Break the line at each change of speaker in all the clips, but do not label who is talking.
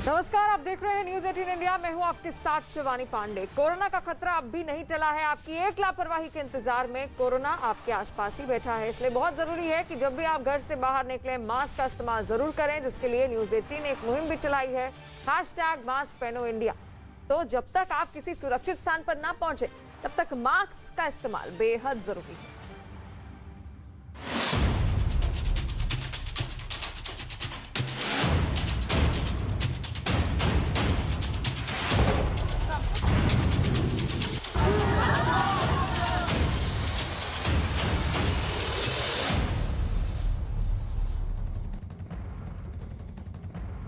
नमस्कार, आप देख रहे हैं न्यूज 18 इंडिया। मैं हूं आपके साथ शिवानी पांडे। कोरोना का खतरा अब भी नहीं टला है। आपकी एक लापरवाही के इंतजार में कोरोना आपके आसपास ही बैठा है। इसलिए बहुत जरूरी है कि जब भी आप घर से बाहर निकलें मास्क का इस्तेमाल जरूर करें, जिसके लिए न्यूज 18 ने एक मुहिम भी चलाई है, #मास्क पहनो इंडिया। तो जब तक आप किसी सुरक्षित स्थान पर ना पहुंचे तब तक मास्क का इस्तेमाल बेहद जरूरी है।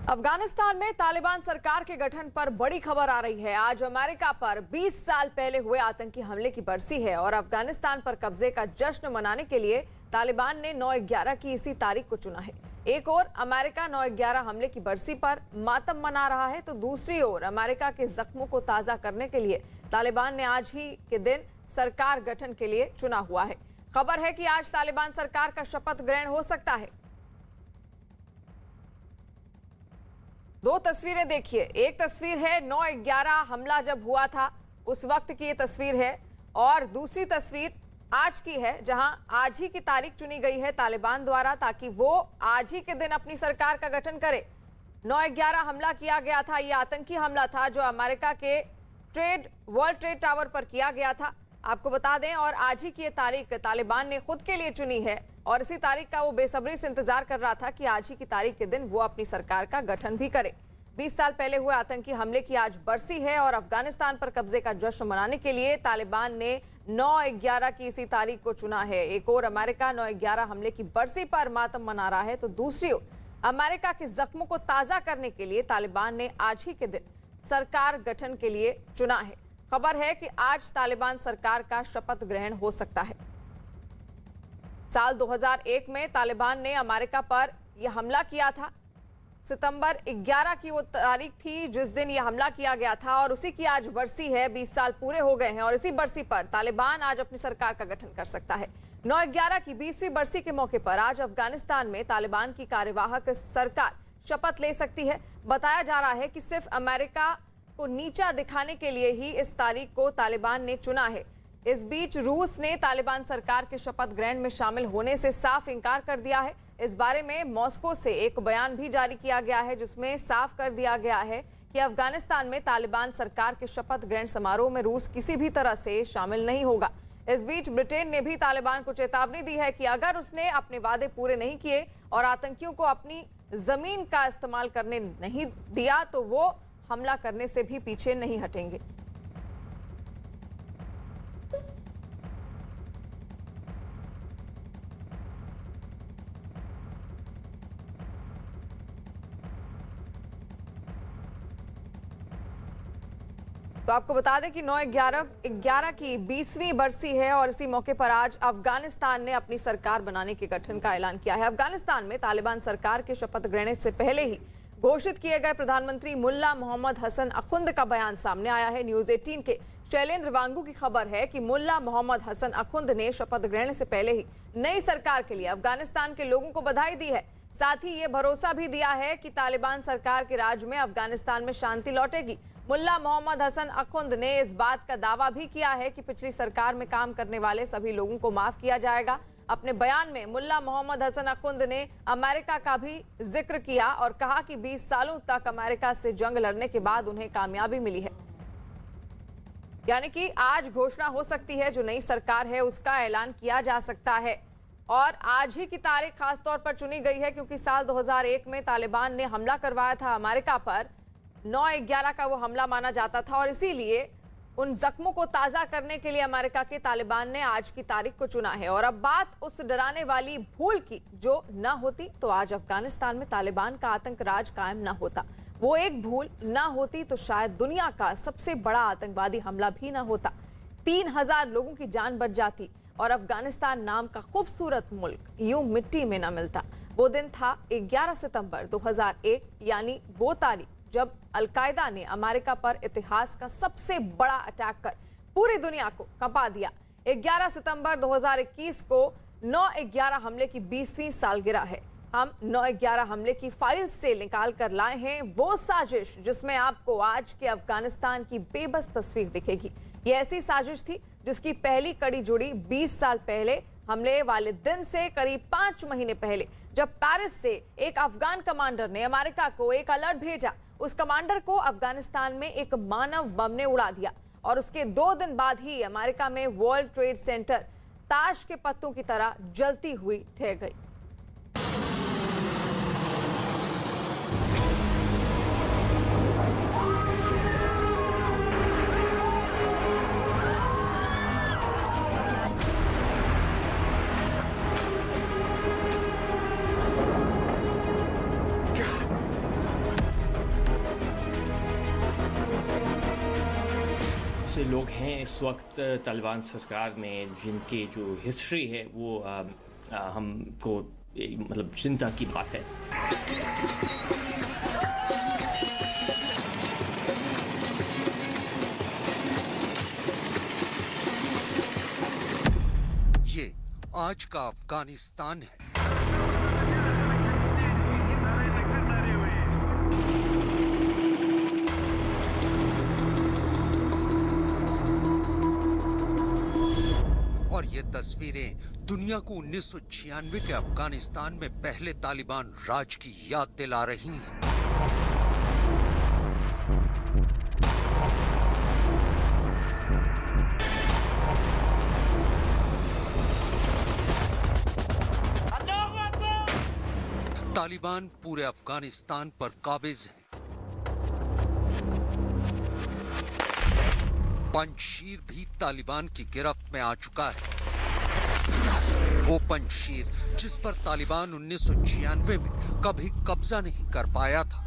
अफगानिस्तान में तालिबान सरकार के गठन पर बड़ी खबर आ रही है। आज अमेरिका पर 20 साल पहले हुए आतंकी हमले की बरसी है और अफगानिस्तान पर कब्जे का जश्न मनाने के लिए तालिबान ने 9/11 की इसी तारीख को चुना है। एक ओर अमेरिका 9/11 हमले की बरसी पर मातम मना रहा है, तो दूसरी ओर अमेरिका के जख्मों को ताजा करने के लिए तालिबान ने आज ही के दिन सरकार गठन के लिए चुना हुआ है। खबर है कि आज तालिबान सरकार का शपथ ग्रहण हो सकता है। दो तस्वीरें देखिए। एक तस्वीर है 9/11 हमला जब हुआ था उस वक्त की ये तस्वीर है, और दूसरी तस्वीर आज की है, जहां आज ही की तारीख चुनी गई है तालिबान द्वारा, ताकि वो आज ही के दिन अपनी सरकार का गठन करे। 9/11 हमला किया गया था, ये आतंकी हमला था जो अमेरिका के वर्ल्ड ट्रेड टावर पर किया गया था, आपको बता दें। और आज ही की ये तारीख तालिबान ने खुद के लिए चुनी है और इसी तारीख का वो बेसब्री से इंतजार कर रहा था कि आज ही की तारीख के दिन वो अपनी सरकार का गठन भी करे। 20 साल पहले हुए आतंकी हमले की आज बरसी है और अफगानिस्तान पर कब्जे का जश्न मनाने के लिए तालिबान ने 9/11 की इसी तारीख को चुना है। एक और अमेरिका 9/11 हमले की बरसी पर मातम मना रहा है, तो दूसरी ओर अमेरिका के जख्मों को ताजा करने के लिए तालिबान ने आज ही के दिन सरकार गठन के लिए चुना है। खबर है कि आज तालिबान सरकार का शपथ ग्रहण हो सकता है। साल 2001 में तालिबान ने अमेरिका पर यह हमला किया था। सितंबर 11 की वो तारीख थी जिस दिन यह हमला किया गया था, और उसी की आज बरसी है। 20 साल पूरे हो गए हैं और इसी बरसी पर तालिबान आज अपनी सरकार का गठन कर सकता है। 9/11 की 20वीं बरसी के मौके पर आज अफगानिस्तान में तालिबान की कार्यवाहक सरकार शपथ ले सकती है। बताया जा रहा है कि सिर्फ अमेरिका को नीचा दिखाने के लिए ही इस तारीख को तालिबान ने चुना है। इस बीच रूस ने तालिबान सरकार के शपथ ग्रहण में शामिल होने से साफ इनकार कर दिया है। इस बारे में मॉस्को से एक बयान भी जारी किया गया है, जिसमें साफ कर दिया गया है कि अफगानिस्तान में तालिबान सरकार के शपथ ग्रहण समारोह में रूस किसी भी तरह से शामिल नहीं होगा। इस बीच ब्रिटेन ने भी तालिबान को चेतावनी दी है कि अगर उसने अपने वादे पूरे नहीं किए और आतंकियों को अपनी जमीन का इस्तेमाल करने नहीं दिया तो वो हमला करने से भी पीछे नहीं हटेंगे। तो आपको बता दें कि 9/11 की 20वीं बरसी है और इसी मौके पर आज अफगानिस्तान ने अपनी सरकार बनाने के गठन का ऐलान किया है। अफगानिस्तान में तालिबान सरकार के शपथ ग्रहण से पहले ही घोषित किए गए प्रधानमंत्री मुल्ला मोहम्मद हसन अखुंद का बयान सामने आया है। न्यूज 18 के शैलेंद्र वांगू की खबर है कि मुल्ला मोहम्मद हसन अखुंद ने शपथ ग्रहण से पहले ही नई सरकार के लिए अफगानिस्तान के लोगों को बधाई दी है। साथ ही ये भरोसा भी दिया है कि तालिबान सरकार के राज में अफगानिस्तान में शांति लौटेगी। मुल्ला मोहम्मद हसन अखुंद ने इस बात का दावा भी किया है कि पिछली सरकार में काम करने वाले सभी लोगों को माफ किया जाएगा। अपने बयान में मुल्ला मोहम्मद हसन अखुंद ने अमेरिका का भी जिक्र किया और कहा कि 20 सालों तक अमेरिका से जंग लड़ने के बाद उन्हें कामयाबी मिली है। यानी कि आज घोषणा हो सकती है, जो नई सरकार है उसका ऐलान किया जा सकता है। और आज ही की तारीख खास तौर पर चुनी गई है क्योंकि साल 2001 में तालिबान ने हमला करवाया था अमेरिका पर। 9/11 का वो हमला माना जाता था और इसीलिए उन जख्मों को ताजा करने के लिए अमेरिका के तालिबान ने आज की तारीख को चुना है। और अब बात उस डराने वाली भूल की जो न होती तो आज अफगानिस्तान में तालिबान का आतंक राज कायम न होता। वो एक भूल न होती तो शायद दुनिया का सबसे बड़ा आतंकवादी हमला भी न होता। 3000 लोगों की जान बच जाती और अफगानिस्तान नाम का खूबसूरत मुल्क यूं मिट्टी में न मिलता। वो दिन था 11 सितंबर 2001, यानी वो तारीख जब अलकायदा ने अमेरिका पर इतिहास का सबसे बड़ा अटैक कर पूरी दुनिया को कंपा दिया। 11 सितंबर 2021 को 9/11 हमले की 20वीं सालगिरह है। हम 9/11 हमले की फाइल से निकाल कर लाए हैं वो साजिश जिसमें आपको आज के अफगानिस्तान की बेबस तस्वीर दिखेगी। ये ऐसी साजिश थी जिसकी पहली कड़ी जुड़ी 20 साल पहले हमले वाले दिन से करीब 5 महीने पहले, जब पेरिस से एक अफगान कमांडर ने अमेरिका को एक अलर्ट भेजा। उस कमांडर को अफगानिस्तान में एक मानव बम ने उड़ा दिया और उसके 2 दिन बाद ही अमेरिका में वर्ल्ड ट्रेड सेंटर ताश के पत्तों की तरह जलती हुई ठहर गई।
से लोग हैं इस वक्त तालिबान सरकार में जिनकी जो हिस्ट्री है वो हमको मतलब चिंता की बात है।
ये आज का अफगानिस्तान है। और ये तस्वीरें दुनिया को 1996 के अफगानिस्तान में पहले तालिबान राज की याद दिला रही हैं। तालिबान पूरे अफगानिस्तान पर काबिज है। पंजशीर भी तालिबान की गिरफ्त में आ चुका है। वो पंजशीर जिस पर तालिबान 1996 में कभी कब्जा नहीं कर पाया था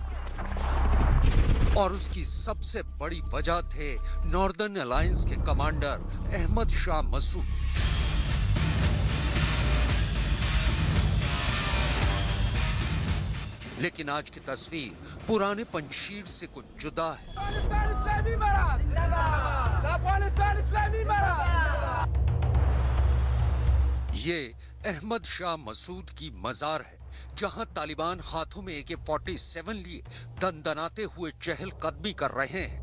और उसकी सबसे बड़ी वजह थे नॉर्दर्न अलायंस के कमांडर अहमद शाह मसूद। लेकिन आज की तस्वीर पुराने पंजशीर से कुछ जुदा है। ये अहमद शाह मसूद की मजार है, जहां तालिबान हाथों में AK-47 लिए दंदनाते हुए चहलकदमी कर रहे हैं।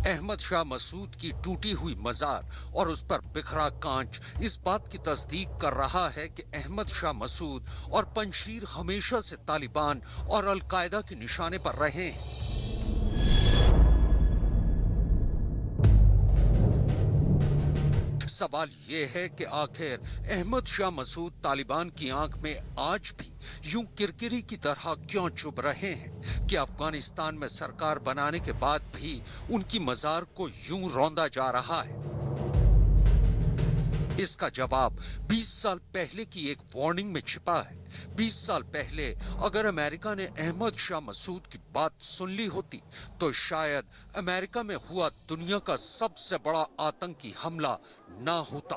अहमद शाह मसूद की टूटी हुई मजार और उस पर बिखरा कांच इस बात की तस्दीक कर रहा है कि अहमद शाह मसूद और पंजशीर हमेशा से तालिबान और अल-कायदा के निशाने पर रहे हैं। सवाल ये है कि आखिर अहमद शाह मसूद तालिबान की आंख में आज भी यूं किरकिरी की तरह क्यों चुभ रहे हैं कि अफगानिस्तान में सरकार बनाने के बाद भी उनकी मजार को यूं रौंदा जा रहा है। इसका जवाब 20 साल पहले की एक वार्निंग में छिपा है। 20 साल पहले अगर अमेरिका ने अहमद शाह मसूद की बात सुन ली होती तो शायद अमेरिका में हुआ दुनिया का सबसे बड़ा आतंकी हमला ना होता।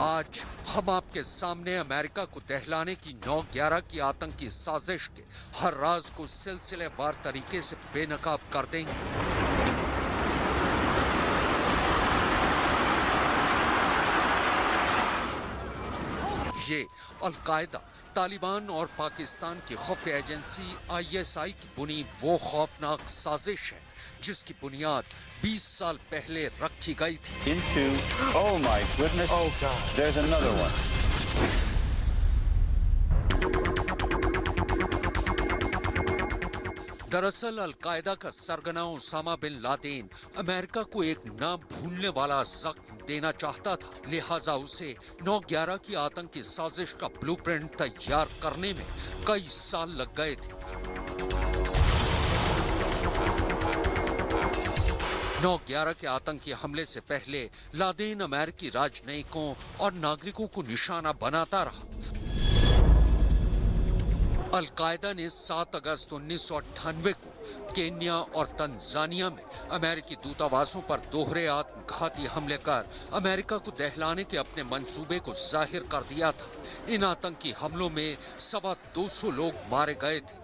आज हम आपके सामने अमेरिका को दहलाने की 9/11 की आतंकी साजिश के हर राज को सिलसिलेवार तरीके से बेनकाब कर देंगे। ये अल-कायदा, तालिबान और पाकिस्तान की खुफिया एजेंसी ISI की बुनी वो खौफनाक साजिश है जिसकी बुनियाद 20 साल पहले रखी गई थी।
Oh my goodness. Oh God. There's another one.
दरअसल अल-कायदा का सरगना उसामा बिन लादेन अमेरिका को एक ना भूलने वाला जख्म देना चाहता था, लिहाजा उसे 9/11 की आतंकी साजिश का ब्लूप्रिंट तैयार करने में कई साल लग गए थे। 9/11 के आतंकी हमले से पहले लादेन अमेरिकी राजनयिकों और नागरिकों को निशाना बनाता रहा। अलकायदा ने 7 अगस्त 1998 को केन्या और तंजानिया में अमेरिकी दूतावासों पर दोहरे आत्मघाती हमले कर अमेरिका को दहलाने के अपने मंसूबे को जाहिर कर दिया था। इन आतंकी हमलों में 225 लोग मारे गए थे।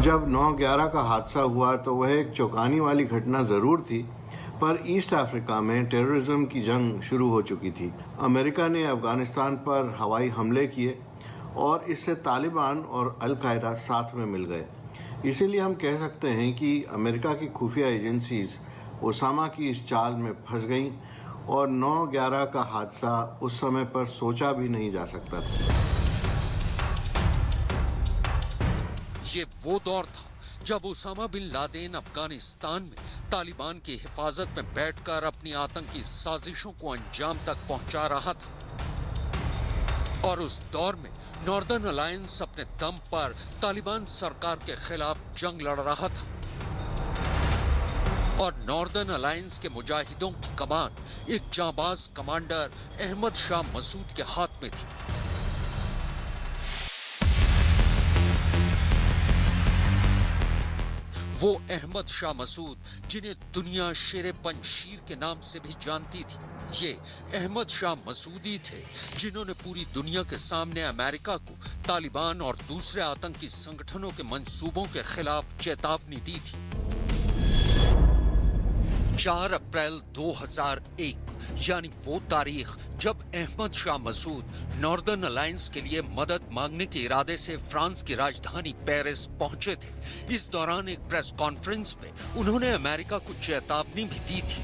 जब 9/11 का हादसा हुआ तो वह एक चौंकाने वाली घटना जरूर थी, पर ईस्ट अफ्रीका में टेररिज्म की जंग शुरू हो चुकी थी। अमेरिका ने अफगानिस्तान पर हवाई हमले किए और इससे तालिबान और अल-कायदा साथ में मिल गए। इसीलिए हम कह सकते हैं कि अमेरिका की खुफिया एजेंसीज ओसामा की इस चाल में फंस गईं और 9/11 का हादसा उस समय पर सोचा भी नहीं जा सकता था।
ये वो दौर था जब ओसामा बिन लादेन अफगानिस्तान में तालिबान की हिफाजत में बैठकर अपनी आतंकी साजिशों को अंजाम तक पहुंचा रहा था। और उस दौर में नॉर्दर्न अलायंस अपने दम पर तालिबान सरकार के खिलाफ जंग लड़ रहा था और नॉर्दर्न अलायंस के मुजाहिदों की कमान एक जांबाज कमांडर अहमद शाह मसूद के हाथ में थी। वो अहमद शाह मसूद जिन्हें दुनिया शेरे पंजशीर के नाम से भी जानती थी, ये अहमद शाह मसूदी थे जिन्होंने पूरी दुनिया के सामने अमेरिका को तालिबान और दूसरे आतंकी संगठनों के मंसूबों के खिलाफ चेतावनी दी थी। 4 अप्रैल 2001 यानी वो तारीख जब अहमद शाह मसूद नॉर्दर्न अलायंस के लिए मदद मांगने के इरादे से फ्रांस की राजधानी पेरिस पहुंचे थे। इस दौरान एक प्रेस कॉन्फ्रेंस में उन्होंने अमेरिका को चेतावनी भी दी थी।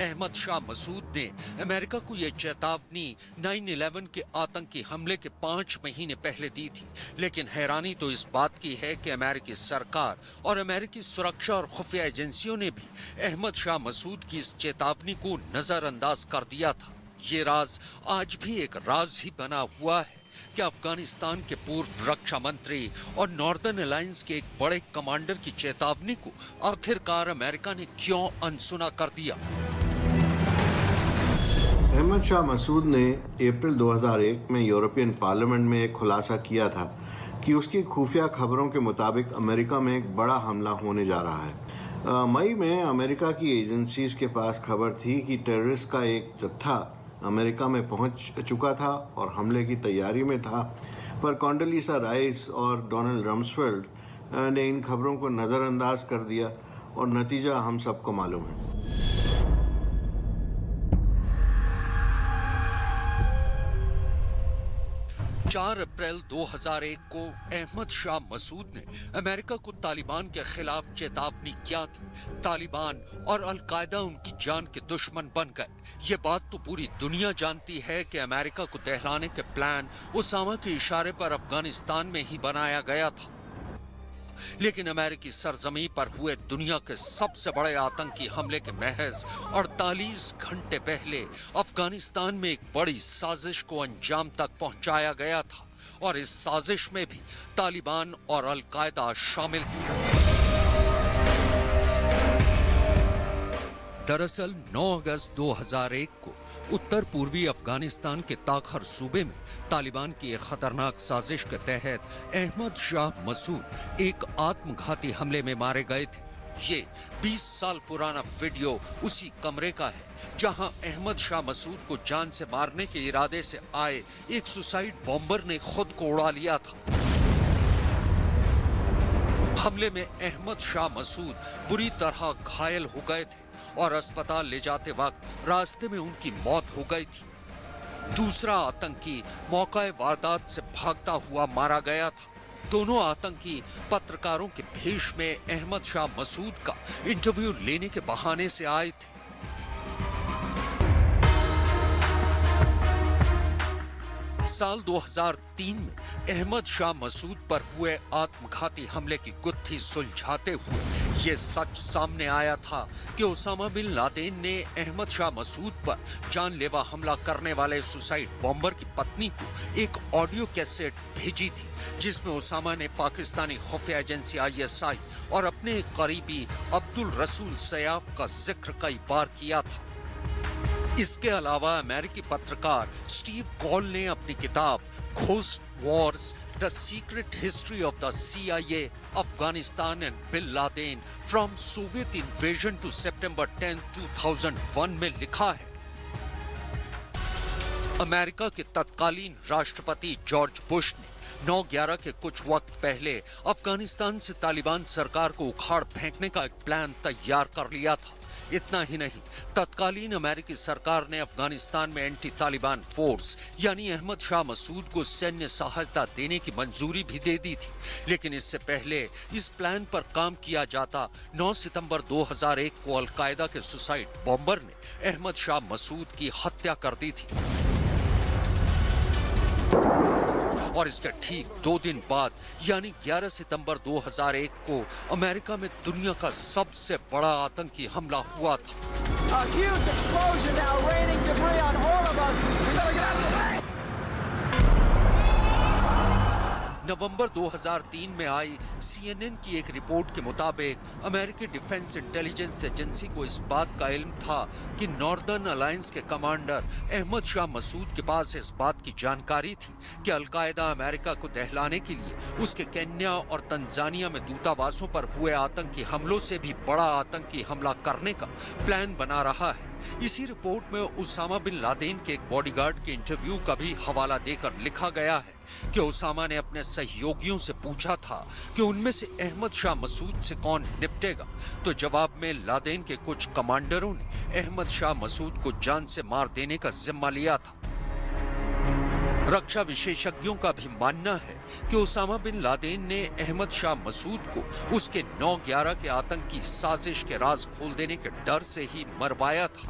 अहमद शाह मसूद ने अमेरिका को यह चेतावनी 9/11 के आतंकी हमले के 5 महीने पहले दी थी। लेकिन हैरानी तो इस बात की है कि अमेरिकी सरकार और अमेरिकी सुरक्षा और खुफिया एजेंसियों ने भी अहमद शाह मसूद की इस चेतावनी को नजरअंदाज कर दिया था। ये राज आज भी एक राज ही बना हुआ है कि अफगानिस्तान के पूर्व रक्षा मंत्री और नॉर्दर्न अलायंस के एक बड़े कमांडर की चेतावनी को आखिरकार अमेरिका ने क्यों अनसुना कर दिया।
अहमद शाह मसूद ने अप्रैल 2001 में यूरोपियन पार्लियामेंट में एक खुलासा किया था कि उसकी खुफिया खबरों के मुताबिक अमेरिका में एक बड़ा हमला होने जा रहा है। मई में अमेरिका की एजेंसीज के पास खबर थी कि टेररिस्ट का एक जत्था अमेरिका में पहुंच चुका था और हमले की तैयारी में था, पर कॉन्डोलीसा राइस और डोनाल्ड रम्सफेल्ड ने इन खबरों को नज़रअंदाज कर दिया और नतीजा हम सबको मालूम है।
4 अप्रैल 2001 को अहमद शाह मसूद ने अमेरिका को तालिबान के खिलाफ चेतावनी क्या थी। तालिबान और अल-कायदा उनकी जान के दुश्मन बन गए। ये बात तो पूरी दुनिया जानती है कि अमेरिका को दहलाने के प्लान ओसामा के इशारे पर अफगानिस्तान में ही बनाया गया था। लेकिन अमेरिकी सरजमी पर हुए दुनिया के सबसे बड़े आतंकी हमले के महज 48 घंटे पहले अफगानिस्तान में एक बड़ी साजिश को अंजाम तक पहुंचाया गया था और इस साजिश में भी तालिबान और अल-कायदा शामिल थे। दरअसल 9 अगस्त 2001 को उत्तर पूर्वी अफगानिस्तान के ताखर सूबे में तालिबान की एक खतरनाक साजिश के तहत अहमद शाह मसूद एक आत्मघाती हमले में मारे गए थे। ये 20 साल पुराना वीडियो उसी कमरे का है जहां अहमद शाह मसूद को जान से मारने के इरादे से आए एक सुसाइड बॉम्बर ने खुद को उड़ा लिया था। हमले में अहमद शाह मसूद बुरी तरह घायल हो गए थे और अस्पताल ले जाते वक्त रास्ते में उनकी मौत हो गई थी। दूसरा आतंकी मौका वारदात से भागता हुआ मारा गया था। दोनों आतंकी पत्रकारों के भेष में अहमद शाह मसूद का इंटरव्यू लेने के बहाने से आए थे। साल 2003 में अहमद शाह मसूद पर हुए आत्मघाती हमले की गुत्थी सुलझाते हुए ये सच सामने आया था कि ओसामा बिन लादेन ने अहमद शाह मसूद पर जानलेवा हमला करने वाले सुसाइड बॉम्बर की पत्नी को एक ऑडियो कैसेट भेजी थी, जिसमें ओसामा ने पाकिस्तानी खुफिया एजेंसी ISI और अपने करीबी अब्दुल रसूल सयाफ का जिक्र कई बार किया था। इसके अलावा अमेरिकी पत्रकार स्टीव कॉल ने अपनी किताब ghost wars the secret history of the CIA Afghanistan and bin Laden from Soviet invasion to सितंबर 10, 2001 में लिखा है, अमेरिका के तत्कालीन राष्ट्रपति जॉर्ज बुश ने 9/11 के कुछ वक्त पहले अफगानिस्तान से तालिबान सरकार को उखाड़ फेंकने का एक प्लान तैयार कर लिया था। इतना ही नहीं, तत्कालीन अमेरिकी सरकार ने अफगानिस्तान में एंटी तालिबान फोर्स यानी अहमद शाह मसूद को सैन्य सहायता देने की मंजूरी भी दे दी थी। लेकिन इससे पहले इस प्लान पर काम किया जाता 9 सितंबर 2001 को अलकायदा के सुसाइड बॉम्बर ने अहमद शाह मसूद की हत्या कर दी थी और इसके ठीक 2 दिन बाद यानी 11 सितंबर 2001 को अमेरिका में दुनिया का सबसे बड़ा आतंकी हमला हुआ था। नवंबर 2003 में आई CNN की एक रिपोर्ट के मुताबिक अमेरिकी डिफेंस इंटेलिजेंस एजेंसी को इस बात का इल्म था कि नॉर्दर्न अलायंस के कमांडर अहमद शाह मसूद के पास इस बात की जानकारी थी कि अलकायदा अमेरिका को दहलाने के लिए उसके केन्या और तंजानिया में दूतावासों पर हुए आतंकी हमलों से भी बड़ा आतंकी हमला करने का प्लान बना रहा है। इसी रिपोर्ट में ओसामा बिन लादेन के एक बॉडीगार्ड के इंटरव्यू का भी हवाला देकर लिखा गया है कि ओसामा ने अपने सहयोगियों से पूछा था कि उनमें से अहमद शाह मसूद से कौन निपटेगा, तो जवाब में लादेन के कुछ कमांडरों ने अहमद शाह मसूद को जान से मार देने का जिम्मा लिया था। रक्षा विशेषज्ञों का भी मानना है कि ओसामा बिन लादेन ने अहमद शाह मसूद को उसके 9/11 के आतंकी साजिश के राज खोल देने के डर से ही मरवाया था।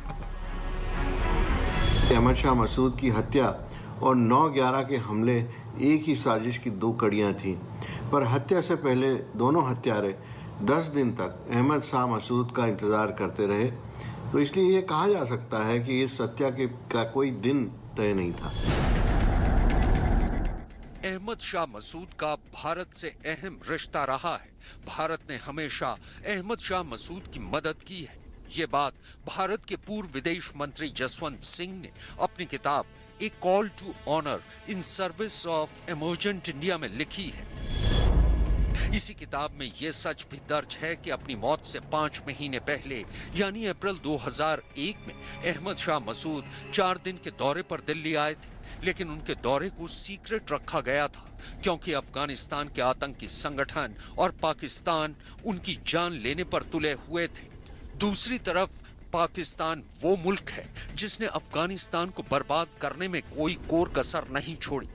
अहमद शाह मसूद की हत्या और 9/11 के हमले एक ही साजिश की 2 कड़ियां थीं, पर हत्या से पहले दोनों हत्यारे 10 दिन तक अहमद शाह मसूद का इंतजार करते रहे, तो इसलिए ये कहा जा सकता है कि इस हत्या का कोई दिन तय नहीं था।
अहमद शाह मसूद का भारत से अहम रिश्ता रहा है। भारत ने हमेशा अहमद शाह मसूद की मदद की है। ये बात भारत के पूर्व विदेश मंत्री जसवंत सिंह ने अपनी किताब a call to honour in service of emergent India में लिखी है। इसी किताब में यह सच भी दर्ज है कि अपनी मौत से 5 महीने पहले यानी अप्रैल 2001 में अहमद शाह मसूद 4 दिन के दौरे पर दिल्ली आए थे, लेकिन उनके दौरे को सीक्रेट रखा गया था क्योंकि अफगानिस्तान के आतंकी संगठन और पाकिस्तान उनकी जान लेने पर तुले हुए थे। दूसरी तरफ पाकिस्तान वो मुल्क है जिसने अफगानिस्तान को बर्बाद करने में कोई कोर कसर नहीं छोड़ी।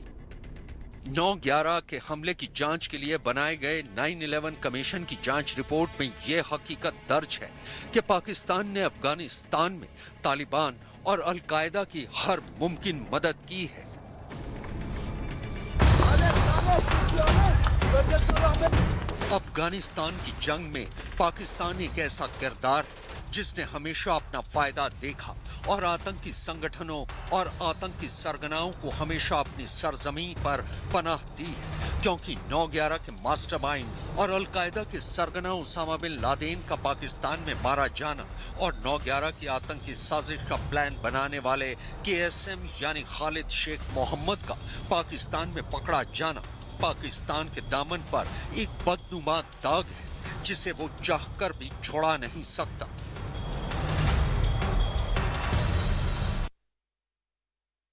9/11 के हमले की जांच के लिए बनाए गए 9/11 कमीशन की जांच रिपोर्ट में यह हकीकत दर्ज है कि पाकिस्तान ने अफगानिस्तान में तालिबान और अलकायदा की हर मुमकिन मदद की है। अफगानिस्तान की जंग में पाकिस्तान एक ऐसा किरदार है जिसने हमेशा अपना फायदा देखा और आतंकी संगठनों और आतंकी सरगनाओं को हमेशा अपनी सरजमीन पर पनाह दी है, क्योंकि 9/11 के मास्टरमाइंड और अलकायदा के सरगना ओसामा बिन लादेन का पाकिस्तान में मारा जाना और 9/11 की आतंकी साजिश का प्लान बनाने वाले KSM यानी खालिद शेख मोहम्मद का पाकिस्तान में पकड़ा जाना पाकिस्तान के दामन पर एक बदनुमा दाग है जिसे वो चाहकर भी छोड़ा नहीं सकता।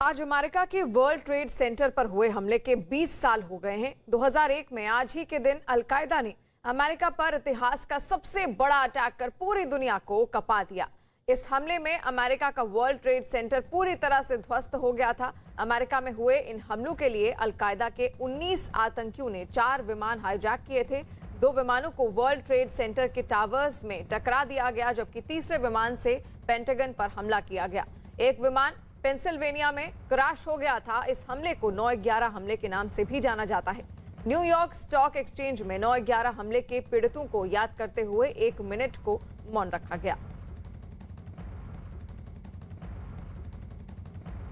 आज अमेरिका के वर्ल्ड ट्रेड सेंटर पर हुए हमले के 20 साल हो गए हैं। 2001 में आज ही के दिन अलकायदा ने अमेरिका पर इतिहास का सबसे बड़ा अटैक कर पूरी दुनिया को कपा दिया। इस हमले में अमेरिका का वर्ल्ड ट्रेड सेंटर पूरी तरह से ध्वस्त हो गया था। अमेरिका में हुए इन हमलों के लिए अलकायदा के 19 आतंकियों ने 4 विमान हाईजैक किए थे। 2 विमानों को वर्ल्ड ट्रेड सेंटर के टावर्स में टकरा दिया गया, जबकि तीसरे विमान से पेंटागन पर हमला किया गया। एक विमान पेंसिल्वेनिया में क्रैश हो गया था। इस हमले को 9/11 हमले के नाम से भी जाना जाता है। न्यूयॉर्क स्टॉक एक्सचेंज में 9/11 हमले के पीड़ितों को याद करते हुए 1 मिनट को मौन रखा गया।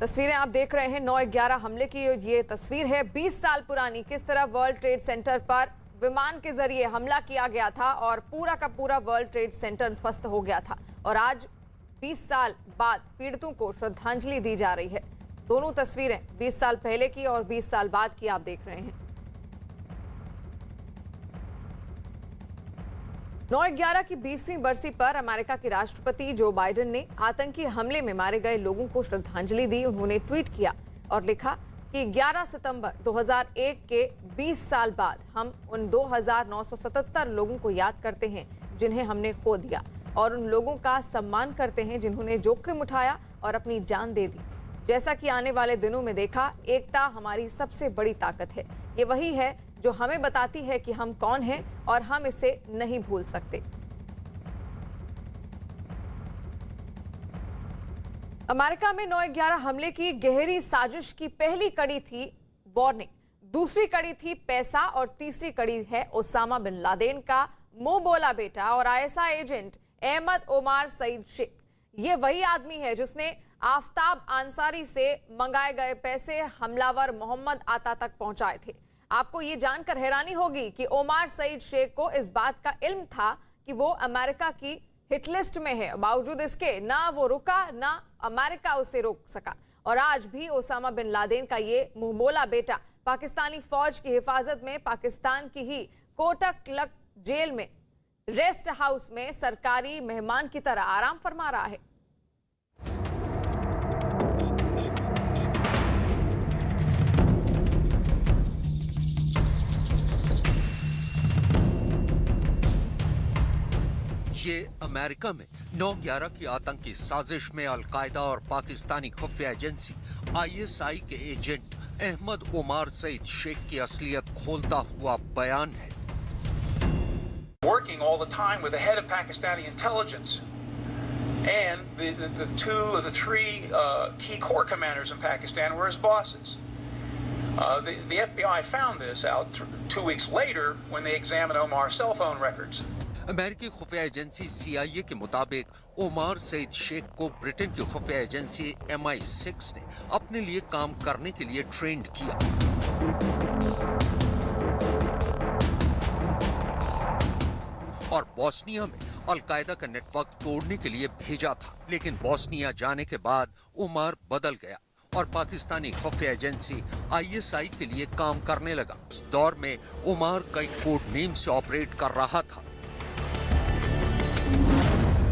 तस्वीरें आप देख रहे हैं 9/11 हमले की। ये तस्वीर है 20 साल पुरानी। किस तरह वर्ल्ड ट्रेड सेंटर पर विमान के जरिए हमला किया गया था और पूरा का पूरा वर्ल्ड ट्रेड सेंटर ध्वस्त हो गया था। और आज 20 साल बाद पीड़ितों को श्रद्धांजलि दी जा रही है। दोनों तस्वीरें 20 साल पहले की और 20 साल बाद की आप देख रहे हैं। 9/11 की 20वीं बरसी पर अमेरिका के राष्ट्रपति जो बाइडेन ने आतंकी हमले में मारे गए लोगों को श्रद्धांजलि दी। उन्होंने ट्वीट किया और लिखा कि 11 सितंबर 2001 के 20 साल बाद हम उन 2977 लोगों को याद करते हैं जिन्हें हमने खो दिया, और उन लोगों का सम्मान करते हैं जिन्होंने जोखिम उठाया और अपनी जान दे दी। जैसा कि आने वाले दिनों में देखा, एकता हमारी सबसे बड़ी ताकत है। ये वही है जो हमें बताती है कि हम कौन हैं और हम इसे नहीं भूल सकते। अमेरिका में 9/11 हमले की गहरी साजिश की पहली कड़ी थी वार्निंग, दूसरी कड़ी थी पैसा और तीसरी कड़ी है ओसामा बिन लादेन का मुंह बोला बेटा और आईएसआई एजेंट अहमद ओमार सईद शेख। ये वही आदमी है जिसने आफ्ताब अंसारी से मंगाए गए पैसे हमलावर मोहम्मद आता तक पहुंचाए थे। आपको ये जानकर हैरानी होगी कि ओमार सईद शेख को इस बात का इल्म था कि वो अमेरिका की हिट लिस्ट में है। बावजूद इसके ना वो रुका, ना अमेरिका उसे रोक सका। और आज भी ओसामा बिन लादेन का ये मुंहबोला बेटा पाकिस्तानी फौज की हिफाजत में पाकिस्तान की ही कोटक क्लक जेल में रेस्ट हाउस में सरकारी मेहमान की तरह आराम फरमा रहा है।
ये अमेरिका में 9/11 की आतंकी साजिश में अलकायदा और पाकिस्तानी खुफिया एजेंसी ISI के एजेंट अहमद ओमार सईद शेख की असलियत खोलता हुआ बयान है।
Working all the time with the head of Pakistani intelligence and the two of the three key corps commanders in Pakistan were his bosses. The FBI found this out 2 weeks later when they examined Omar's cell phone records.
अमेरिकी खुफिया agency CIA के मुताबिक OMR Saeed Sheikh को Britain की खुफिया agency MI6 ने अपने लिए काम करने के लिए ट्रेंड किया। और बोस्निया में अलकायदा का नेटवर्क तोड़ने के लिए भेजा था। लेकिन बोस्निया जाने के बाद ओमार बदल गया और पाकिस्तानी खुफिया एजेंसी ISI के लिए काम करने लगा। इस दौर में ओमार कई कोड नेम से ऑपरेट कर रहा था।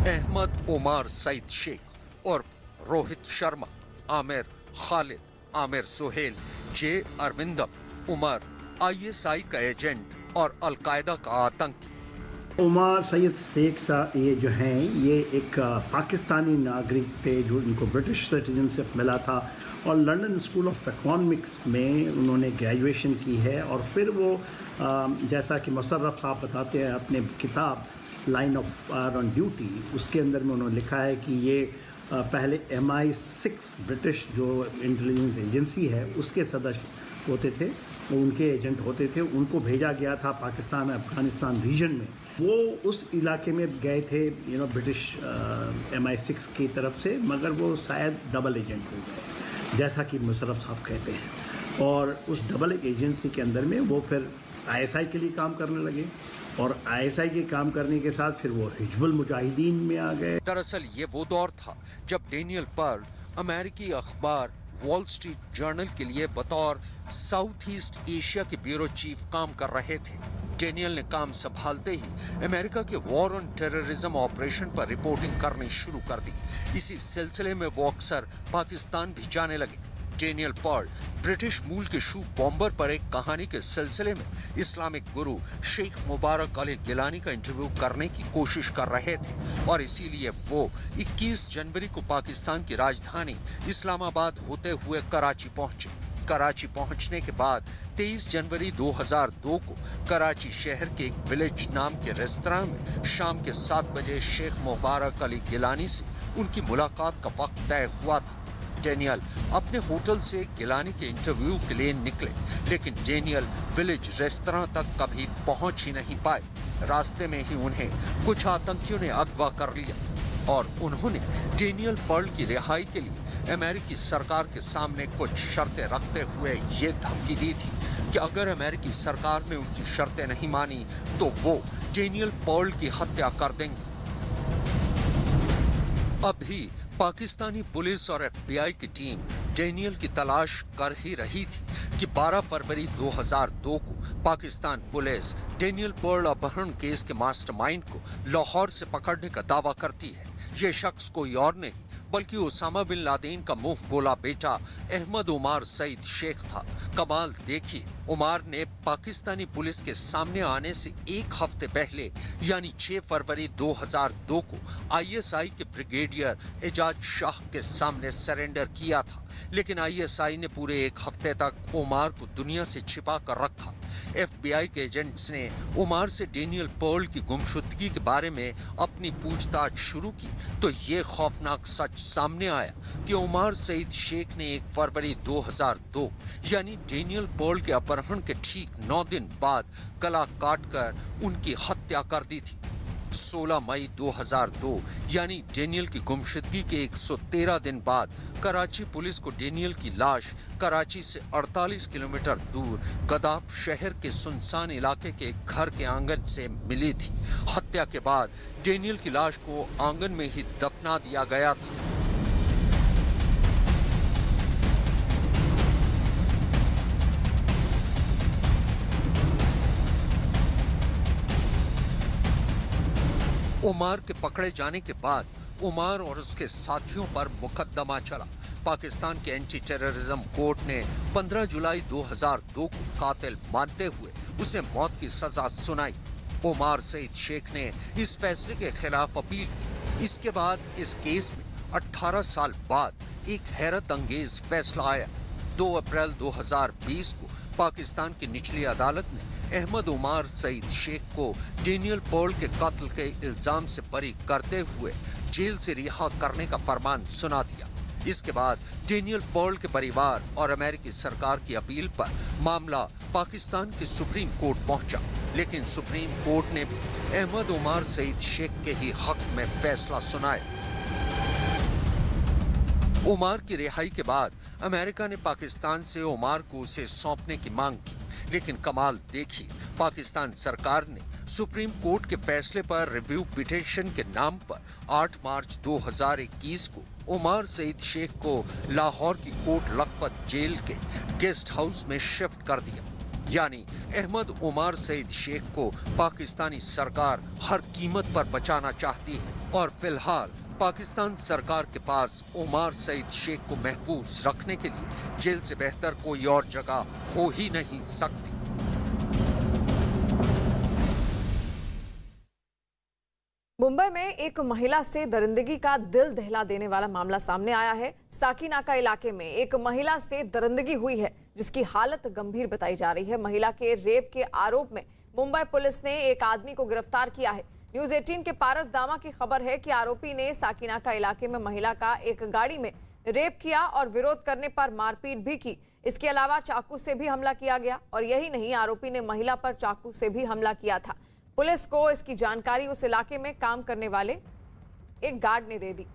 अहमद ओमार सईद शेख और रोहित शर्मा, आमिर खालिद, आमिर सुहेल, जे अरविंदम उमर ISI का एजेंट और अलकायदा का आतंकी।
ओमार सईद शेख साहब ये जो हैं ये एक पाकिस्तानी नागरिक थे जो इनको ब्रिटिश सिटीजनशिप मिला था और लंदन स्कूल ऑफ इकोनॉमिक्स में उन्होंने ग्रेजुएशन की है। और फिर वो जैसा कि मुशर्रफ साहब बताते हैं अपने किताब लाइन ऑफ ऑन ड्यूटी, उसके अंदर में उन्होंने लिखा है कि ये पहले MI6 ब्रिटिश जो इंटेलिजेंस एजेंसी है उसके सदस्य होते थे, वो उनके एजेंट होते थे। उनको भेजा गया था पाकिस्तान अफगानिस्तान रीजन में। वो उस इलाके में गए थे ब्रिटिश MI6 की तरफ से, मगर वो शायद डबल एजेंट हो गए जैसा कि मुशर्रफ साहब कहते हैं। और उस डबल एजेंसी के अंदर में वो फिर ISI के लिए काम करने लगे और ISI के काम करने के साथ फिर वो हिजबुल मुजाहिदीन में आ गए।
दरअसल ये वो दौर था जब डेनियल पर्ल अमेरिकी अखबार वॉल स्ट्रीट जर्नल के लिए बतौर साउथ ईस्ट एशिया के ब्यूरो चीफ काम कर रहे थे। डेनियल ने काम संभालते ही अमेरिका के वॉर ऑन टेररिज्म ऑपरेशन पर रिपोर्टिंग करनी शुरू कर दी। इसी सिलसिले में वो अक्सर पाकिस्तान भी जाने लगे। डेनियल पर्ल ब्रिटिश मूल के शू बॉम्बर पर एक कहानी के सिलसिले में इस्लामिक गुरु शेख मुबारक अली गिलानी का इंटरव्यू करने की कोशिश कर रहे थे और इसीलिए वो 21 जनवरी को पाकिस्तान की राजधानी इस्लामाबाद होते हुए कराची पहुंचे। कराची पहुंचने के बाद 23 जनवरी 2002 को कराची शहर के एक विलेज नाम के रेस्तरां में शाम के 7 बजे शेख मुबारक अली गिलानी से उनकी मुलाकात का वक्त तय हुआ था। डेनियल अपने होटल से गिलानी के इंटरव्यू के लिए निकले, लेकिन डेनियल विलेज रेस्तरां तक कभी पहुंच ही नहीं पाए। रास्ते में ही उन्हें कुछ आतंकियों ने अगवा कर लिया और उन्होंने डेनियल पर्ल की रिहाई के लिए अमेरिकी सरकार के सामने कुछ शर्तें रखते हुए ये धमकी दी थी कि अगर अमेरिकी सरकार ने उनकी शर्तें नहीं मानी तो वो डेनियल पर्ल की हत्या कर देंगे। अभी पाकिस्तानी पुलिस और FBI की टीम डेनियल की तलाश कर ही रही थी कि 12 फरवरी 2002 को पाकिस्तान पुलिस डेनियल पर्ल अपहरण केस के मास्टरमाइंड को लाहौर से पकड़ने का दावा करती है। ये शख्स कोई और नहीं बल्कि उसामा बिन लादेन का मुंह बोला बेटा अहमद उमर सईद शेख था। कमाल देखिए, उमर ने पाकिस्तानी पुलिस के सामने आने से एक हफ्ते पहले यानी 6 फरवरी 2002 को ISI के ब्रिगेडियर एजाज शाह के सामने सरेंडर किया था, लेकिन ISI ने पूरे एक हफ्ते तक उमर को दुनिया से छिपा कर रखा। FBI के एजेंट्स ने उमर से डेनियल पर्ल की गुमशुदगी के बारे में अपनी पूछताछ शुरू की तो ये खौफनाक सच सामने आया कि उमर सईद शेख ने 1 फरवरी 2002 यानी डेनियल पर्ल के अपहरण के ठीक 9 दिन बाद गला काटकर उनकी हत्या कर दी थी। 16 मई 2002 यानी डेनियल की गुमशुदगी के 113 दिन बाद कराची पुलिस को डेनियल की लाश कराची से 48 किलोमीटर दूर गदाब शहर के सुनसान इलाके के घर के आंगन से मिली थी। हत्या के बाद डेनियल की लाश को आंगन में ही दफना दिया गया था। उमर के पकड़े जाने के बाद उमर और उसके साथियों पर मुकदमा चला। पाकिस्तान के एंटी टेररिज्म कोर्ट ने 15 जुलाई 2002 को कातिल मानते हुए उसे मौत की सजा सुनाई। उमर सईद शेख ने इस फैसले के खिलाफ अपील की। इसके बाद इस केस में 18 साल बाद एक हैरत अंगेज फैसला आया। 2 अप्रैल 2020 को पाकिस्तान की निचली अदालत ने अहमद उमर सईद शेख को डेनियल पर्ल के कत्ल के इल्जाम से बरी करते हुए जेल से रिहा करने का फरमान सुना दिया। इसके बाद डेनियल पर्ल के परिवार और अमेरिकी सरकार की अपील पर मामला पाकिस्तान के सुप्रीम कोर्ट पहुंचा, लेकिन सुप्रीम कोर्ट ने भी अहमद उमर सईद शेख के ही हक में फैसला सुनाया। उमर की रिहाई के बाद अमेरिका ने पाकिस्तान से उमर को उसे सौंपने की मांग की, लेकिन कमाल देखिए, पाकिस्तान सरकार ने सुप्रीम कोर्ट के फैसले पर रिव्यू पिटीशन के नाम पर 8 मार्च 2021 को उमर सईद शेख को लाहौर की कोट लखपत जेल के गेस्ट हाउस में शिफ्ट कर दिया। यानी अहमद उमर सईद शेख को पाकिस्तानी सरकार हर कीमत पर बचाना चाहती है और फिलहाल पाकिस्तान सरकार के पास उमर सईद शेख को महफूज रखने के लिए जेल से बेहतर कोई और जगह हो ही नहीं सकती।
मुंबई में एक महिला से दरिंदगी का दिल दहला देने वाला मामला सामने आया है। साकीनाका इलाके में एक महिला से दरिंदगी हुई है जिसकी हालत गंभीर बताई जा रही है। महिला के रेप के आरोप में मुंबई पुलिस ने एक आदमी को गिरफ्तार किया है। न्यूज 18 के पारस दामा की खबर है कि आरोपी ने साकीनाका इलाके में महिला का एक गाड़ी में रेप किया और विरोध करने पर मारपीट भी की। इसके अलावा चाकू से भी हमला किया गया और यही नहीं, आरोपी ने महिला पर चाकू से भी हमला किया था। पुलिस को इसकी जानकारी उस इलाके में काम करने वाले एक गार्ड ने दे दी।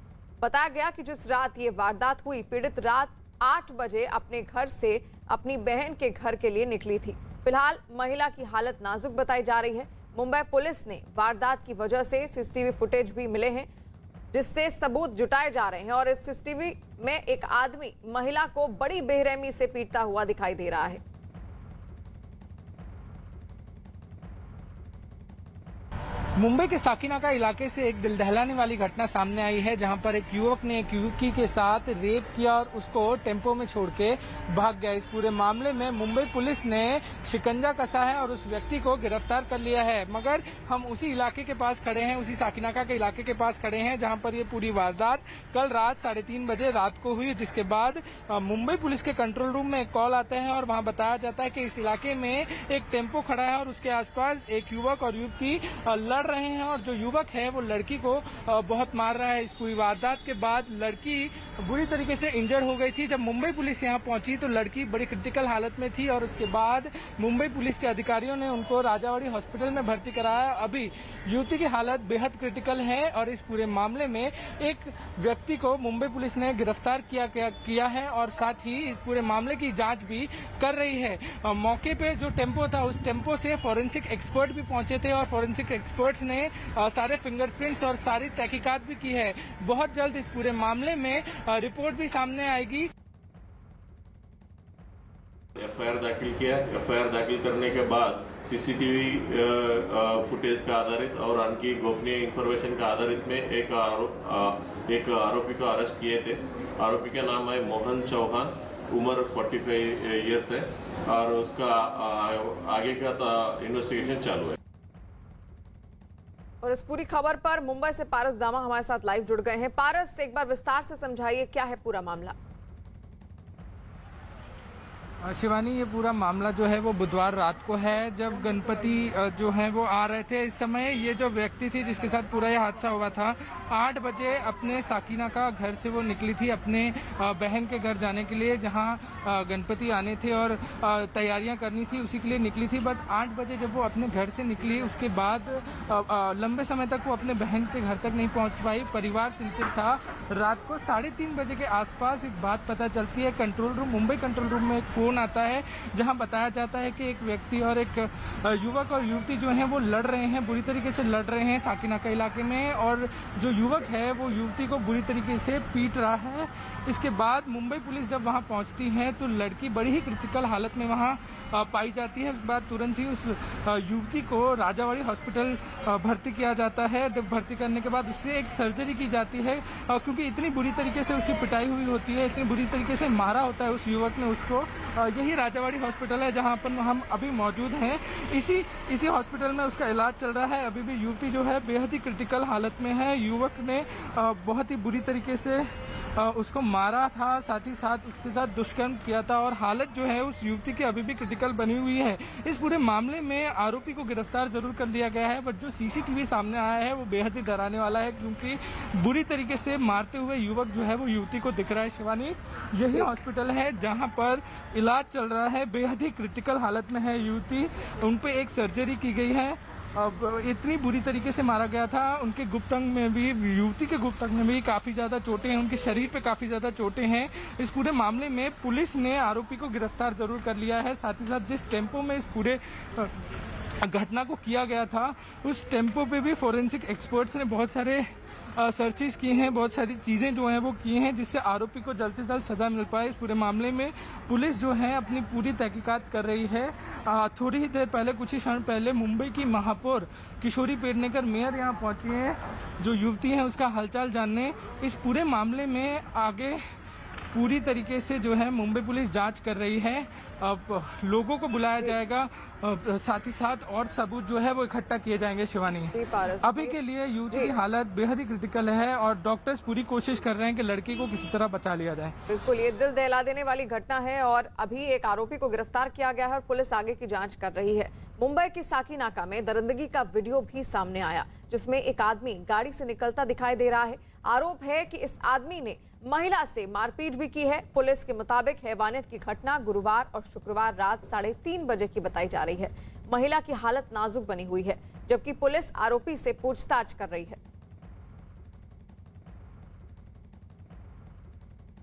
बताया गया कि जिस रात ये वारदात हुई, पीड़ित रात 8 बजे अपने घर से अपनी बहन के घर के लिए निकली थी। फिलहाल महिला की हालत नाजुक बताई जा रही है। मुंबई पुलिस ने वारदात की वजह से सीसीटीवी फुटेज भी मिले हैं जिससे सबूत जुटाए जा रहे हैं और इस सीसीटीवी में एक आदमी महिला को बड़ी बेरहमी से पीटता हुआ दिखाई दे रहा है।
मुंबई के साकीनाका इलाके से एक दिल दहलाने वाली घटना सामने आई है जहां पर एक युवक ने एक युवती के साथ रेप किया और उसको टेम्पो में छोड़ के भाग गया। इस पूरे मामले में मुंबई पुलिस ने शिकंजा कसा है और उस व्यक्ति को गिरफ्तार कर लिया है। मगर हम उसी इलाके के पास खड़े हैं, उसी साकीनाका के इलाके के पास खड़े हैं जहां पर ये पूरी वारदात कल रात 3:30 बजे रात को हुई, जिसके बाद मुंबई पुलिस के कंट्रोल रूम में एक कॉल आता है और वहां बताया जाता है कि इस इलाके में एक टेम्पो खड़ा है और उसके आसपास एक युवक और युवती लड़ लड़ रहे हैं और जो युवक है वो लड़की को बहुत मार रहा है। इस पूरी वारदात के बाद लड़की बुरी तरीके से इंजर्ड हो गई थी। जब मुंबई पुलिस यहाँ पहुंची तो लड़की बड़ी क्रिटिकल हालत में थी और उसके बाद मुंबई पुलिस के अधिकारियों ने उनको राजावाड़ी हॉस्पिटल में भर्ती कराया। अभी युवती की हालत बेहद क्रिटिकल है और इस पूरे मामले में एक व्यक्ति को मुंबई पुलिस ने गिरफ्तार किया है और साथ ही इस पूरे मामले की जांच भी कर रही है। मौके पे जो टेम्पो था उस टेम्पो से फॉरेंसिक एक्सपर्ट भी पहुंचे थे और फॉरेंसिक एक्सपर्ट्स ने सारे फिंगरप्रिंट्स और सारी तहकीकात भी की है। बहुत जल्द इस पूरे मामले में रिपोर्ट भी सामने आएगी।
एफआईआर दाखिल किया। एफआईआर दाखिल करने के बाद सीसीटीवी फुटेज का आधारित और आणखी गोपनीय इंफॉर्मेशन का आधारित में एक आरोपी को अरेस्ट किए थे। आरोपी का नाम है मोहन चौहान, उम्र 45 ईयर्स है और उसका आगे का इन्वेस्टिगेशन चालू है।
और इस पूरी खबर पर मुंबई से पारस दामा हमारे साथ लाइव जुड़ गए हैं। पारस, एक बार विस्तार से समझाइए क्या है पूरा मामला।
शिवानी, ये पूरा मामला जो है वो बुधवार रात को है, जब गणपति जो है वो आ रहे थे। इस समय ये जो व्यक्ति थी जिसके साथ पूरा ये हादसा हुआ था, 8 बजे अपने साकिना का घर से वो निकली थी अपने बहन के घर जाने के लिए, जहां गणपति आने थे और तैयारियां करनी थी, उसी के लिए निकली थी। बट 8 बजे जब वो अपने घर से निकली उसके बाद लंबे समय तक वो अपने बहन के घर तक नहीं पहुंच पाई। परिवार चिंतित था। रात को 3:30 बजे के आसपास एक बात पता चलती है। मुंबई कंट्रोल रूम में एक फोन आता है जहां बताया जाता है कि एक व्यक्ति और एक युवक और युवती जो हैं वो लड़ रहे हैं, बुरी तरीके से लड़ रहे हैं साकिना के इलाके में, और जो युवक है वो युवती को बुरी तरीके से पीट रहा है। इसके बाद मुंबई पुलिस जब वहां पहुंचती है तो लड़की बड़ी ही क्रिटिकल हालत में वहां पाई जाती है। उसके बाद तुरंत ही उस युवती को राजावाड़ी हॉस्पिटल भर्ती किया जाता है। जब भर्ती करने के बाद उससे एक सर्जरी की जाती है क्योंकि इतनी बुरी तरीके से उसकी पिटाई हुई होती है, इतनी बुरी तरीके से मारा होता है उस युवक ने उसको। यही राजावाड़ी हॉस्पिटल है जहां पर हम अभी मौजूद हैं। इसी हॉस्पिटल में उसका इलाज चल रहा है। अभी भी युवती जो है बेहद ही क्रिटिकल हालत में है। युवक ने बहुत ही बुरी तरीके से उसको मारा था, साथ ही साथ उसके साथ दुष्कर्म किया था और हालत जो है उस युवती की अभी भी क्रिटिकल बनी हुई है। इस पूरे मामले में आरोपी को गिरफ्तार जरूर कर लिया गया है, बट जो सीसीटीवी सामने आया है वो बेहद ही डराने वाला है क्योंकि बुरी तरीके से मारते हुए युवक जो है वो युवती को दिख रहा है। शिवानी, यही हॉस्पिटल है जहां पर इलाज चल रहा है। बेहद ही क्रिटिकल हालत में है युवती, उन पे एक सर्जरी की गई है। अब इतनी बुरी तरीके से मारा गया था। उनके गुप्त अंग में भी, युवती के गुप्त अंग में भी काफी ज्यादा चोटें हैं, उनके शरीर पे काफी ज्यादा चोटें हैं। इस पूरे मामले में पुलिस ने आरोपी को गिरफ्तार जरूर कर लिया है। साथ ही साथ जिस टेम्पो में इस पूरे घटना को किया गया था उस टेम्पो पे भी फोरेंसिक एक्सपर्ट्स ने बहुत सारे सर्चेस किए हैं, बहुत सारी चीज़ें जो हैं वो की हैं जिससे आरोपी को जल्द से जल्द सजा मिल पाए। इस पूरे मामले में पुलिस जो है अपनी पूरी तहकीकात कर रही है। थोड़ी ही देर पहले, कुछ ही क्षण पहले मुंबई की महापौर किशोरी पेडनेकर मेयर यहाँ पहुंची हैं जो युवती है उसका हालचाल जानने। इस पूरे मामले में आगे पूरी तरीके से जो है मुंबई पुलिस जांच कर रही है। अब लोगों को बुलाया जाएगा, साथ ही साथ और सबूत जो है वो इकट्ठा किए जाएंगे। शिवानी, अभी के लिए युवती की हालत बेहद ही क्रिटिकल है और डॉक्टर्स पूरी कोशिश कर रहे हैं कि लड़की को किसी तरह बचा लिया जाए।
बिल्कुल, ये दिल दहला देने वाली घटना है और अभी एक आरोपी को गिरफ्तार किया गया है और पुलिस आगे की जांच कर रही है। मुंबई के साकीनाका में दरिंदगी का वीडियो भी सामने आया जिसमें एक आदमी गाड़ी से निकलता दिखाई दे रहा है। आरोप है कि इस आदमी ने महिला से मारपीट भी की है। पुलिस के मुताबिक हैवानियत की घटना गुरुवार और शुक्रवार रात 3:30 बजे की बताई जा रही है। महिला की हालत नाजुक बनी हुई है जबकि पुलिस आरोपी से पूछताछ कर रही है।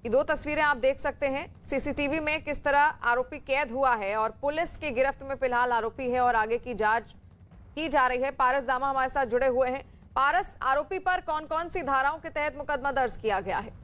ये 2 तस्वीरें आप देख सकते हैं सीसीटीवी में किस तरह आरोपी कैद हुआ है और पुलिस की गिरफ्त में फिलहाल आरोपी है और आगे की जांच की जा रही है। पारस दामा हमारे साथ जुड़े हुए हैं। पारस, आरोपी पर कौन कौन सी धाराओं के तहत मुकदमा दर्ज किया गया है?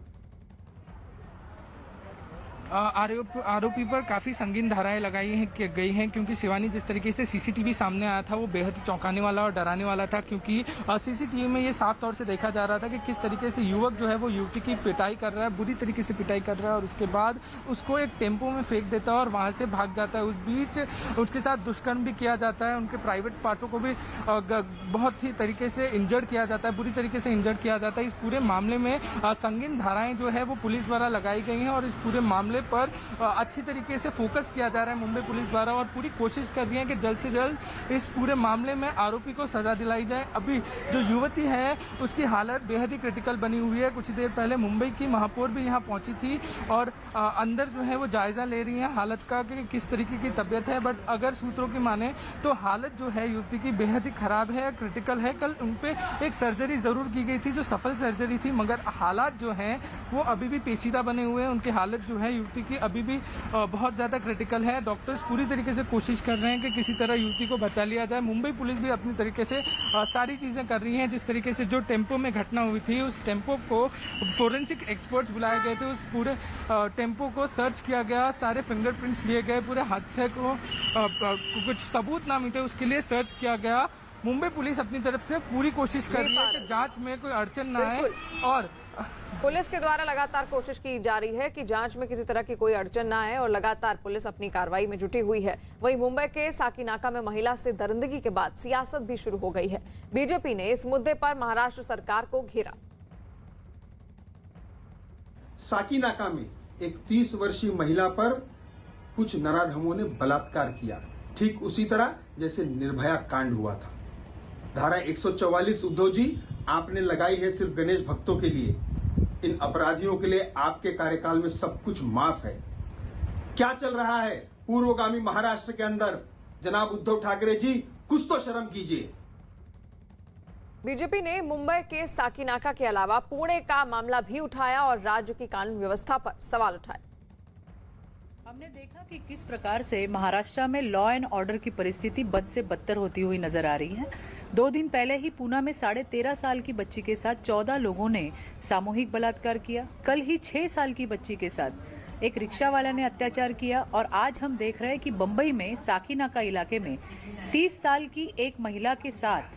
आरोपी पर काफी संगीन धाराएं लगाई गई हैं क्योंकि शिवानी, जिस तरीके से सीसीटीवी सामने आया था वो बेहद चौंकाने वाला और डराने वाला था क्योंकि सीसीटीवी में ये साफ तौर से देखा जा रहा था कि किस तरीके से युवक जो है वो युवती की पिटाई कर रहा है, बुरी तरीके से पिटाई कर रहा है और उसके बाद उसको एक टेम्पो में फेंक देता है और वहां से भाग जाता है। उस बीच उसके साथ दुष्कर्म भी किया जाता है, उनके प्राइवेट पार्टों को भी बहुत ही तरीके से इंजर्ड किया जाता है, बुरी तरीके से इंजर्ड किया जाता है। इस पूरे मामले में संगीन धाराएं जो है वो पुलिस द्वारा लगाई गई हैं और इस पूरे मामले मामले पर अच्छी तरीके से फोकस किया जा रहा है मुंबई पुलिस द्वारा और पूरी कोशिश कर रही है कि जल्द से जल्द इस पूरे मामले में आरोपी को सजा दिलाई जाए। अभी जो युवती है उसकी हालत बेहद ही क्रिटिकल बनी हुई है। कुछ देर पहले मुंबई की महापौर भी यहाँ पहुंची थी और अंदर जो है वो जायजा ले रही है हालत का कि किस तरीके की तबीयत है। बट अगर सूत्रों की माने तो हालत जो है युवती की बेहद ही खराब है, क्रिटिकल है। कल उन पे एक सर्जरी जरूर की गई थी जो सफल सर्जरी थी, मगर हालात जो हैं वो अभी भी पेचीदा बने हुए हैं। उनकी हालत जो है युवती की अभी भी बहुत ज़्यादा क्रिटिकल है। डॉक्टर्स पूरी तरीके से कोशिश कर रहे हैं कि किसी तरह युवती को बचा लिया जाए। मुंबई पुलिस भी अपनी तरीके से सारी चीज़ें कर रही हैं। जिस तरीके से जो टेम्पो में घटना हुई थी उस टेम्पो को फोरेंसिक एक्सपर्ट्स बुलाए गए थे, उस पूरे टेम्पो को सर्च किया गया, सारे फिंगरप्रिंट्स लिए गए, पूरे हादसे को कुछ सबूत ना मिटे उसके लिए सर्च किया गया। मुंबई पुलिस अपनी तरफ से पूरी कोशिश कर रही है कि जांच में कोई अड़चन ना आए और
पुलिस के द्वारा लगातार कोशिश की जा रही है कि जांच में किसी तरह की कोई अड़चन ना आए और लगातार पुलिस अपनी कार्रवाई में जुटी हुई है। वहीं मुंबई के साकीनाका में महिला से दरिंदगी के बाद सियासत भी शुरू हो गई है। बीजेपी ने इस मुद्दे पर महाराष्ट्र सरकार को घेरा।
साकीनाका में एक 30 वर्षीय महिला पर कुछ नराधमों ने बलात्कार किया, ठीक उसी तरह जैसे निर्भया कांड हुआ था। धारा 144 उद्धव जी आपने लगाई है सिर्फ गणेश भक्तों के लिए। इन अपराधियों के लिए आपके कार्यकाल में सब कुछ माफ है। क्या चल रहा है पूर्वगामी महाराष्ट्र के अंदर? जनाब उद्धव ठाकरे जी, कुछ तो शर्म कीजिए।
बीजेपी ने मुंबई के साकीनाका के अलावा पुणे का मामला भी उठाया और राज्य की कानून व्यवस्था पर सवाल उठाए।
हमने देखा कि किस प्रकार से महाराष्ट्र में लॉ एंड ऑर्डर की परिस्थिति बद से बदतर होती हुई नजर आ रही है। 2 दिन पहले ही पूना में 13.5 साल की बच्ची के साथ 14 लोगों ने सामूहिक बलात्कार किया। कल ही 6 साल की बच्ची के साथ एक रिक्शा वाला ने अत्याचार किया और आज हम देख रहे हैं कि बंबई में साकीनाका इलाके में 30 साल की एक महिला के साथ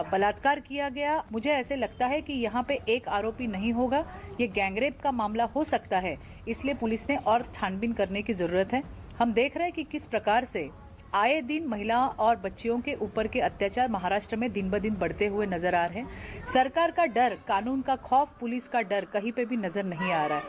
बलात्कार किया गया। मुझे ऐसे लगता है कि यहाँ पे एक आरोपी नहीं होगा, ये गैंगरेप का मामला हो सकता है, इसलिए पुलिस ने और छानबीन करने की जरूरत है। हम देख रहे हैं कि किस प्रकार से आए दिन महिला और बच्चियों के ऊपर के अत्याचार महाराष्ट्र में दिन ब दिन बढ़ते हुए नजर आ रहे हैं। सरकार का डर, कानून का खौफ, पुलिस का डर कहीं पे भी नजर नहीं आ रहा है।